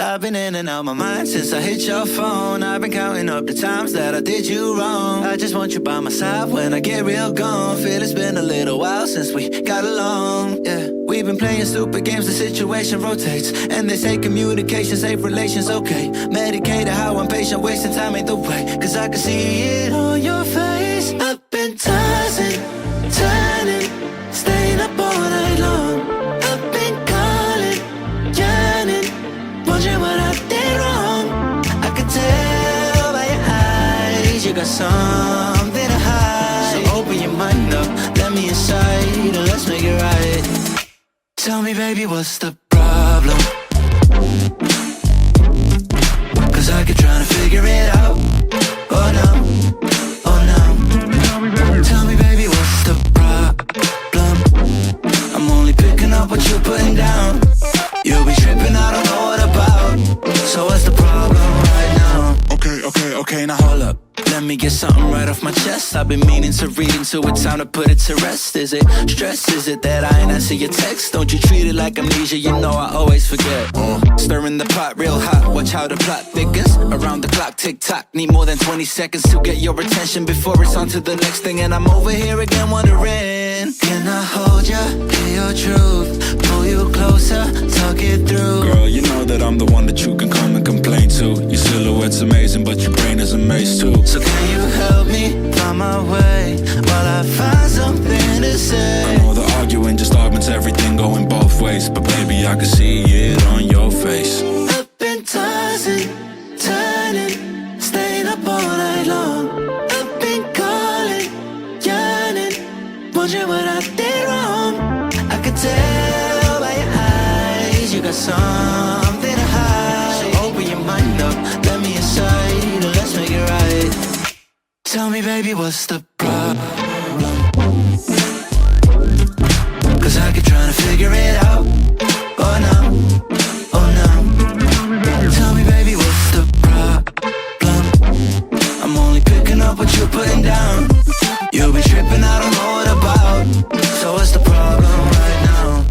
I've been in and out my mind since I hit your phone. I've been counting up the times that I did you wrong. I just want you by my side when I get real gone. Feel it's been a little while since we got along, yeah. We've been playing stupid games, the situation rotates. And they say communication, safe relations, okay. Medicated how I'm patient, wasting time ain't the way. Cause I can see it on your face. I've been tossing, turning, staying up all night long. I've been calling, yearning, wondering what I did wrong. I could tell by your eyes you got something to hide. So open your mind up, let me inside, and let's make it right. Tell me, baby, what's the problem? Cause I keep trying to figure it out. Oh no, oh no. Tell me, baby, what's the problem? I'm only picking up what you're putting down. You'll be tripping, I don't know what about. So what's the problem right now? Okay, now hold up. Let me get something right off my chest. I've been meaning to read into it, time to put it to rest. Is it stress? Is it that I ain't answer your text? Don't you treat it like amnesia, you know I always forget. Stirring the pot real hot, watch how the plot thickens. Around the clock, tick tock, need more than 20 seconds to get your attention before it's on to the next thing. And I'm over here again wondering, can I hold ya, hear your truth, pull you closer, talk it through? Girl, you know that I'm the one that you can come and complain to. Your silhouette's amazing, but your brain is a maze too. So can you help me find my way while I find something to say? I know the arguing just augments everything going both ways, but baby, I can see it on your face. I've been tossing, turning, staying up all night long. I've been calling, yearning, wondering what I did wrong. I could tell by your eyes you got something to hide. So open your mind up, let me inside, and let's make it right. Tell me, baby, what's the problem? Cause I keep trying to figure it out. Oh no, oh no. Tell me, baby, what's the problem? I'm only picking up what you're putting down. You'll be tripping, I don't know what about. So what's the problem right now?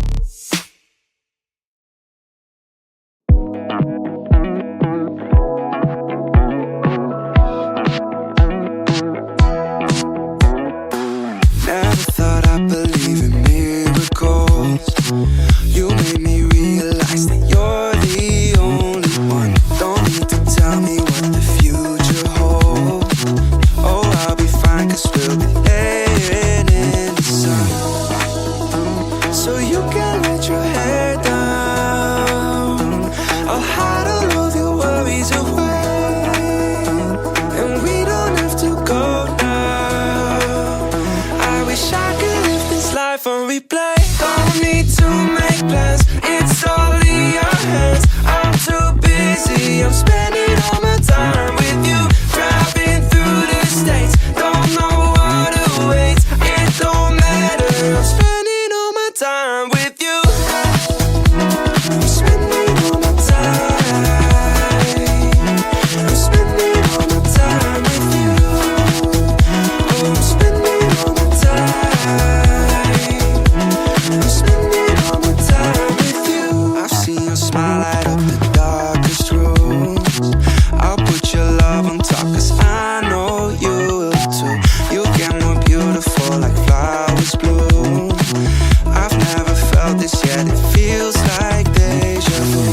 Never thought I'd believe in miracles. You made me realize that you're the only one. Don't need to tell me what the future holds. Oh, I'll be fine, cause we'll be laying in the sun. So you can let your hair down. I'll hide all of your worries away, and we don't have to go now. I wish I could live this life on replay. Don't need to make plans, it's all in your hands. I'm too busy, I'm spending all my time with you. Driving through the states, don't know what awaits. It don't matter, I'm spending all my time with you. I'm spending all my time. I'm spending all my time with you. Oh, I'm spending all my time. I'm spending all my time with you. I've seen your smile light up the darkest rooms. I'll put your love on top, cause I know you will too. You get more beautiful like flowers bloom. I've never felt this yet, it feels like deja vu.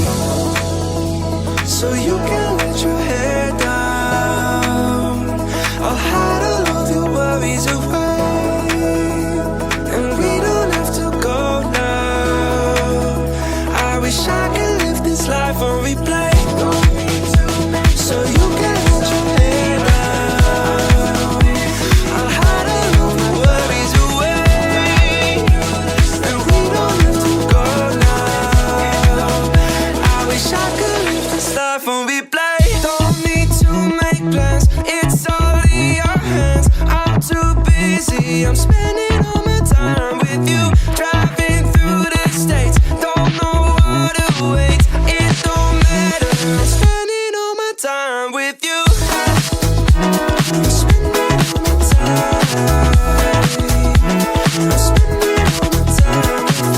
So you can let your hair down. I'll hide all of your worries away, and we don't have to go now. I wish I could live this life on replay. So you can let your hair down. I'll hide all of my worries away, and we don't have to go now. I wish I could live this life on replay. Don't need to make plans, it's all in your hands. I'm too busy, I'm spending all my time with you. Driving through the states, don't know what awaits. It don't matter, I'm spending all my time with you. I'm spending all my time. I'm spending all my time with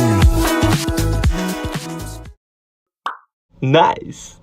you. Nice.